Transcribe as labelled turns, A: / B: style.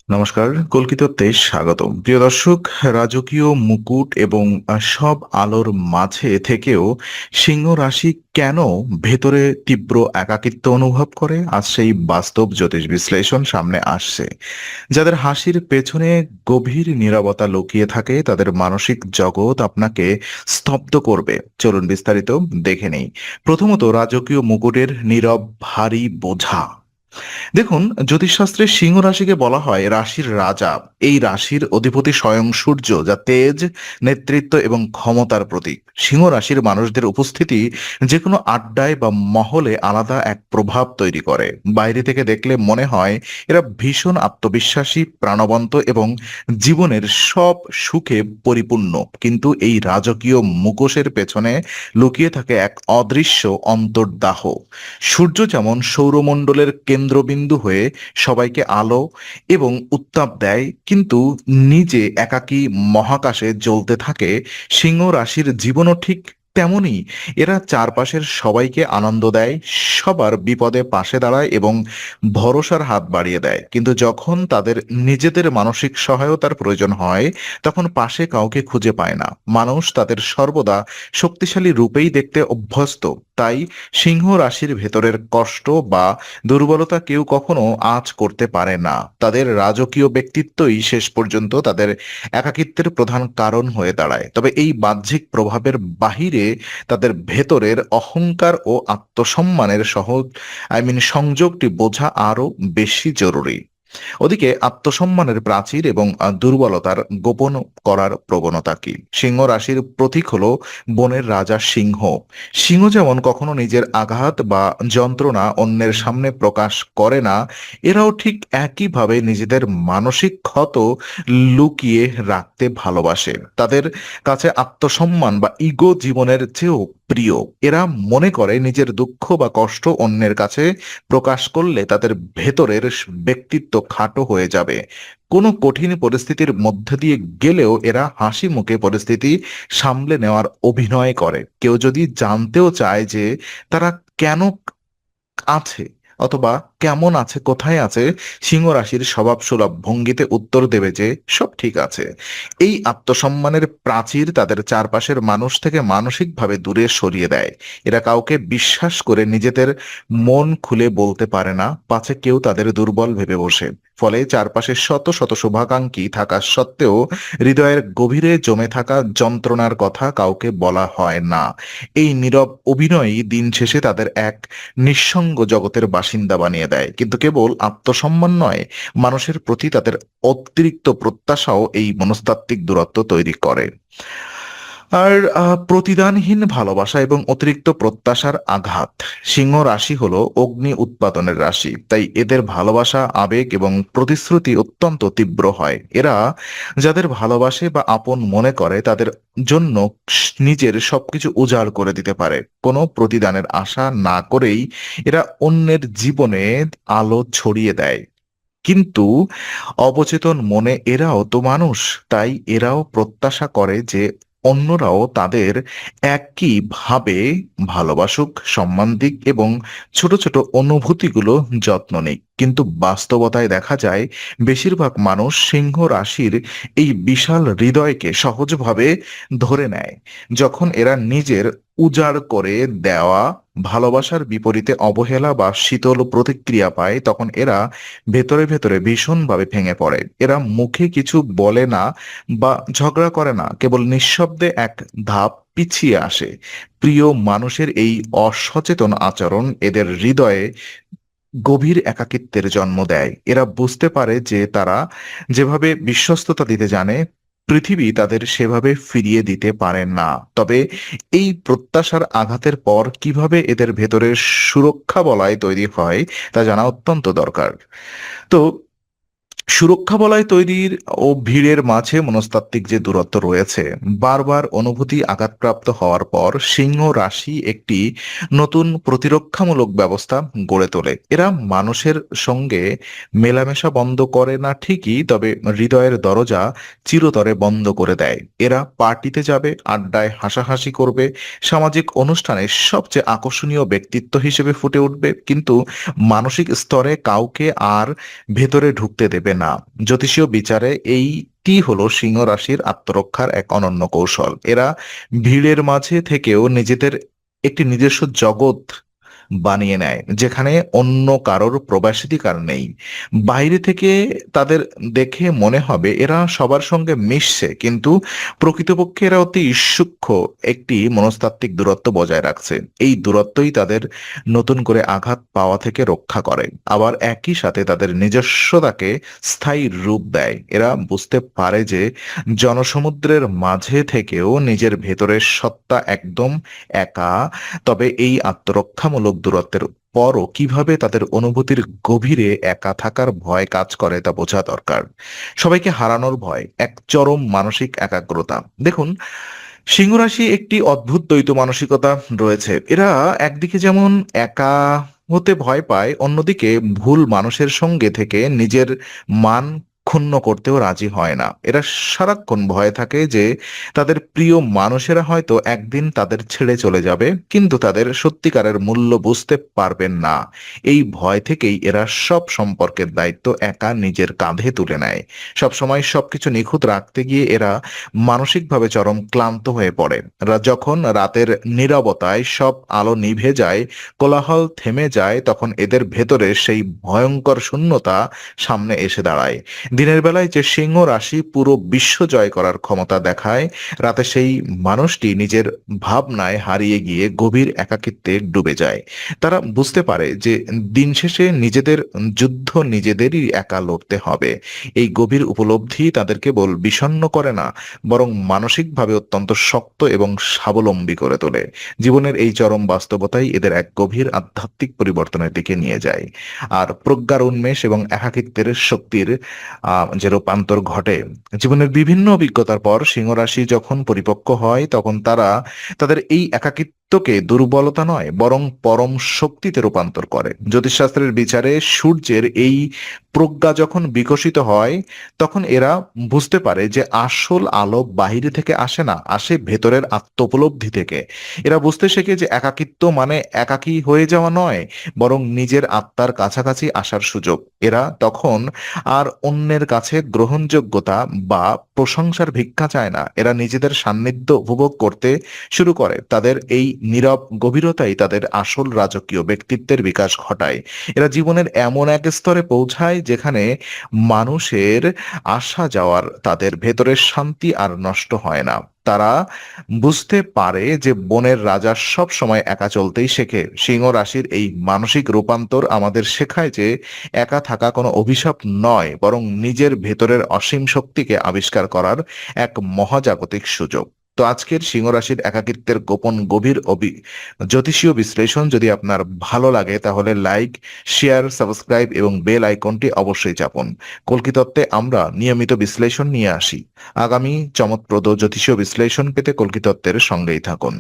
A: নমস্কার, কল্কিততে স্বাগতম। প্রিয় দর্শক, রাজকীয় মুকুট এবং সব আলোর মাঝে থেকেও সিংহ রাশি কেন ভেতরে তীব্র একাকিত্ব অনুভব করে, আজ সেই বাস্তব জ্যোতিষ বিশ্লেষণ সামনে আসছে। যাদের হাসির পেছনে গভীর নীরবতা লুকিয়ে থাকে, তাদের মানসিক জগৎ আপনাকে স্তব্ধ করবে। চলুন বিস্তারিত দেখে নেই। প্রথমত, রাজকীয় মুকুটের নীরব ভারী বোঝা। দেখুন, জ্যোতিষশাস্ত্রে সিংহ রাশিকে বলা হয় রাশির রাজা। এই রাশির অধিপতি স্বয়ং সূর্য, যা তেজ, নেতৃত্ব এবং ক্ষমতার প্রতীক। সিংহ রাশির মানুষদের উপস্থিতি যে কোনো আড্ডায় বা মহলে আলাদা এক প্রভাব তৈরি করে। বাইরে থেকে দেখলে মনে হয় এরা ভীষণ আত্মবিশ্বাসী, প্রাণবন্ত এবং জীবনের সব সুখে পরিপূর্ণ। কিন্তু এই রাজকীয় মুখোশের পেছনে লুকিয়ে থাকে এক অদৃশ্য অন্তর্দাহ। সূর্য যেমন সৌরমণ্ডলের কেন্দ্রবিন্দু হয়ে সবাইকে আলো এবং উত্তাপ দেয়, কিন্তু নিজে একাকী মহাকাশে জ্বলতে থাকে, সিংহ রাশির জীবনও ঠিক তেমনই। এরা চারপাশের সবাইকে আনন্দ দেয়, সবার বিপদে পাশে দাঁড়ায় এবং ভরসার হাত বাড়িয়ে দেয়। কিন্তু যখন তাদের নিজেদের মানসিক সহায়তার প্রয়োজন হয়, তখন পাশে কাউকে খুঁজে পায় না। মানুষ তাদের সর্বদা শক্তিশালী রূপেই দেখতে অভ্যস্ত। তাই সিংহ রাশির ভেতরের কষ্ট বা দুর্বলতা কেউ কখনো আঁচ করতে পারে না। তাদের রাজকীয় ব্যক্তিত্বই শেষ পর্যন্ত তাদের একাকিত্বের প্রধান কারণ হয়ে দাঁড়ায়। তবে এই বাহ্যিক প্রভাবের বাহিরে তাদের ভেতরের অহংকার ও আত্মসম্মানের সংযোগটি বোঝা আরো বেশি জরুরি। ওদিকে আত্মসম্মানের প্রাচীর এবং দুর্বলতার গোপন করার প্রবণতা কি? সিংহ রাশির প্রতীক হলো বনের রাজা সিংহ। সিংহ যেমন কখনো নিজের আঘাত বা যন্ত্রণা অন্যের সামনে প্রকাশ করে না, এরাও ঠিক একইভাবে নিজেদের মানসিক ক্ষত লুকিয়ে রাখতে ভালোবাসে। তাদের কাছে আত্মসম্মান বা ইগো জীবনের চেয়েও প্রিয়। এরা মনে করে নিজের দুঃখ বা কষ্ট অন্যের কাছে প্রকাশ করলে তাদের ভেতরের ব্যক্তিত্ব খাটো হয়ে যাবে। কোনো কঠিন পরিস্থিতির মধ্যে দিয়ে গেলেও এরা হাসি মুখে পরিস্থিতি সামলে নেওয়ার অভিনয় করে। কেউ যদি জানতেও চায় যে তারা কেন আছে অথবা কেমন আছে, কোথায় আছে, সিংহ রাশির স্বভাব সুলভ ভঙ্গিতে উত্তর দেবে যে সব ঠিক আছে। এই আত্মসম্মানের প্রাচীর তাদের চারপাশের মানুষ থেকে মানসিকভাবে দূরে সরিয়ে দেয়। এরা কাউকে বিশ্বাস করে নিজেদের মন খুলে বলতে পারে না, পাছে কেউ তাদের দুর্বল ভেবে বসে। ফলে চারপাশে শত শত শুভাকাঙ্ক্ষী থাকা সত্ত্বেও হৃদয়ের গভীরে জমে থাকা যন্ত্রণার কথা কাউকে বলা হয় না। এই নীরব অভিনয়ই দিন শেষে তাদের এক নিঃসঙ্গ জগতের বাসিন্দা বানিয়ে দেয়। কিন্তু কেবল আত্মসম্মান নয়, মানুষের প্রতি তাদের অতিরিক্ত প্রত্যাশাও এই মনস্তাত্ত্বিক দূরত্ব তৈরি করে। আর প্রতিদানহীন ভালোবাসা এবং অতিরিক্ত প্রত্যাশার আঘাত। সিংহ রাশি হলো অগ্নি উৎপাদনের রাশি, তাই এদের ভালোবাসা, আবেগ এবং প্রতিশ্রুতি অত্যন্ত তীব্র হয়। এরা যাদের ভালোবাসে বা আপন মনে করে, তাদের জন্য নিজের সবকিছু উজাড় করে দিতে পারে, কোনো প্রতিদানের আশা না করেই। এরা অন্যের জীবনে আলো ছড়িয়ে দেয়। কিন্তু অবচেতন মনে এরাও তো মানুষ, তাই এরাও প্রত্যাশা করে যে অন্যরাও তাদের একইভাবে ভালোবাসুক, সম্মান দিক এবং ছোট ছোট অনুভূতিগুলো যত্ন নিক। কিন্তু বাস্তবতায় দেখা যায় বেশিরভাগ মানুষ সিংহ রাশির এই বিশাল হৃদয়কে সহজভাবে ধরে নেয়। যখন এরা নিজের উজাড় করে দেওয়া ভালোবাসার বিপরীতে অবহেলা বা শীতল প্রতিক্রিয়া পায়, তখন এরা ভেতরে ভেতরে ভীষণভাবে ভেঙে পড়ে। এরা মুখে কিছু বলে না বা ঝগড়া করে না, কেবল নিঃশব্দে এক ধাপ পিছিয়ে আসে। প্রিয় মানুষের এই অসচেতন আচরণ এদের হৃদয়ে গভীর একাকিত্বের জন্ম দেয়। এরা বুঝতে পারে যে তারা যেভাবে বিশ্বস্ততা দিতে জানে, পৃথিবী তাদের সেভাবে ফিরিয়ে দিতে পারে না। তবে এই প্রত্যাশার আঘাতের পর কিভাবে এদের ভেতরের সুরক্ষা বলয় তৈরি হয় তা জানা অত্যন্ত দরকার। তো সুরক্ষা বলয় তৈরির ও ভিড়ের মাঝে মনস্তাত্ত্বিক যে দূরত্ব রয়েছে, বারবার অনুভূতি আঘাতপ্রাপ্ত হওয়ার পর সিংহ রাশি একটি নতুন প্রতিরক্ষামূলক ব্যবস্থা গড়ে তোলে। এরা মানুষের সঙ্গে মেলামেশা বন্ধ করে না ঠিকই, তবে হৃদয়ের দরজা চিরতরে বন্ধ করে দেয়। এরা পার্টিতে যাবে, আড্ডায় হাসাহাসি করবে, সামাজিক অনুষ্ঠানে সবচেয়ে আকর্ষণীয় ব্যক্তিত্ব হিসেবে ফুটে উঠবে, কিন্তু মানসিক স্তরে কাউকে আর ভেতরে ঢুকতে দেবে না। না। জ্যোতিষীয় বিচারে এইটি হলো সিংহ রাশির আত্মরক্ষার এক অনন্য কৌশল। এরা ভিড়ের মাঝে থেকেও নিজেদের একটি নিজস্ব জগৎ বানিয়ে নেয়, যেখানে অন্য কারোর প্রবেশাধিকার নেই। বাইরে থেকে তাদের দেখে মনে হবে এরা সবার সঙ্গে মিশছে, কিন্তু প্রকৃতপক্ষে এরা অতি সূক্ষ্ম একটি মনস্তাত্ত্বিক দূরত্ব বজায় রাখছে। এই দূরত্বই তাদের নতুন করে আঘাত পাওয়া থেকে রক্ষা করে, আবার একই সাথে তাদের নিজস্বতাকে স্থায়ী রূপ দেয়। এরা বুঝতে পারে যে জনসমুদ্রের মাঝে থেকেও নিজের ভেতরের সত্তা একদম একা। তবে এই আত্মরক্ষামূলক দূরত্বের পরও কিভাবে তাদের অনুভূতির গভীরে একা থাকার ভয় কাজ করে তা বোঝা দরকার। সবাইকে হারানোর ভয়, এক চরম মানসিক একাগ্রতা। দেখুন, সিংহ রাশি একটি অদ্ভুত দ্বৈত মানসিকতা রয়েছে। এরা একদিকে যেমন একা হতে ভয় পায়, অন্যদিকে ভুল মানুষের সঙ্গে থেকে নিজের মান ক্ষুণ্ণ করতেও রাজি হয় না। এরা সারাক্ষণ ভয়ে থাকে যে তাদের প্রিয় মানুষেরা হয়তো একদিন তাদের ছেড়ে চলে যাবে, কিন্তু তাদের সত্যিকারের মূল্য বুঝতে পারবেন না। এই ভয় থেকেই এরা সব সম্পর্কের দায়িত্ব একা নিজের কাঁধে তুলে নেয়। সবসময় সবকিছু নিখুঁত রাখতে গিয়ে এরা মানসিকভাবে চরম ক্লান্ত হয়ে পড়ে। যখন রাতের নীরবতায় সব আলো নিভে যায়, কোলাহল থেমে যায়, তখন এদের ভেতরে সেই ভয়ঙ্কর শূন্যতা সামনে এসে দাঁড়ায়। দিনের বেলায় যে সিংহ রাশি পুরো বিশ্ব জয় করার ক্ষমতা দেখায়, রাতে সেই মানুষটি নিজের ভাবনায় হারিয়ে গিয়ে গভীর একাকিত্বে ডুবে যায়। তারা বুঝতে পারে যে দিন শেষে নিজেদের যুদ্ধ নিজেদেরই একা লড়তে হবে। এই গভীর উপলব্ধি তাদের কেবল বিষণ্ণ করে না, বরং মানসিকভাবে অত্যন্ত শক্ত এবং স্বাবলম্বী করে তোলে। জীবনের এই চরম বাস্তবতাই এদের এক গভীর আধ্যাত্মিক পরিবর্তনের দিকে নিয়ে যায়। আর প্রজ্ঞার উন্মেষ এবং একাকিত্বের শক্তির যে রূপান্তর ঘটে। জীবনের বিভিন্ন অভিজ্ঞতার পর সিংহ রাশি যখন পরিপক্ক হয়, তখন তারা তাদের এই একাকিত্বকে দুর্বলতা নয়, বরং পরম শক্তিতে রূপান্তর করে। জ্যোতিষশাস্ত্রের বিচারে সূর্যের এই প্রজ্ঞা যখন বিকশিত হয়, তখন এরা বুঝতে পারে যে আসল আলো বাহিরে থেকে আসে না, আসে ভেতরের আত্ম উপলব্ধি থেকে। এরা বুঝতে শেখে যে একাকিত্ব মানে একাকী হয়ে যাওয়া নয়, বরং নিজের আত্মার কাছাকাছি আসার সুযোগ। এরা তখন আর অন্যের কাছে গ্রহণযোগ্যতা বা প্রশংসার ভিক্ষা চায় না। এরা নিজেদের সান্নিধ্য উপভোগ করতে শুরু করে। তাদের এই নীরব গভীরতাই তাদের আসল রাজকীয় ব্যক্তিত্বের বিকাশ ঘটায়। এরা জীবনের এমন এক স্তরে পৌঁছায় যেখানে মানুষের আসা যাওয়ার তাদের ভেতরের শান্তি আর নষ্ট হয় না। তারা বুঝতে পারে যে বনের রাজা সব সময় একা চলতেই শেখে। সিংহ রাশির এই মানসিক রূপান্তর আমাদের শেখায় যে একা থাকা কোনো অভিশাপ নয়, বরং নিজের ভেতরের অসীম শক্তিকে আবিষ্কার করার এক মহাজাগতিক সুযোগ। তো আজকের সিংহ রাশির একাকিত্বের গোপন গভীর জ্যোতিষীয় বিশ্লেষণ যদি আপনার ভালো লাগে, তাহলে লাইক, শেয়ার, সাবস্ক্রাইব এবং বেল আইকনটি অবশ্যই চাপুন। কল্কিতত্ত্বে আমরা নিয়মিত বিশ্লেষণ নিয়ে আসি। আগামী চমকপ্রদ জ্যোতিষীয় বিশ্লেষণ পেতে কল্কিতত্ত্বের সঙ্গেই থাকুন।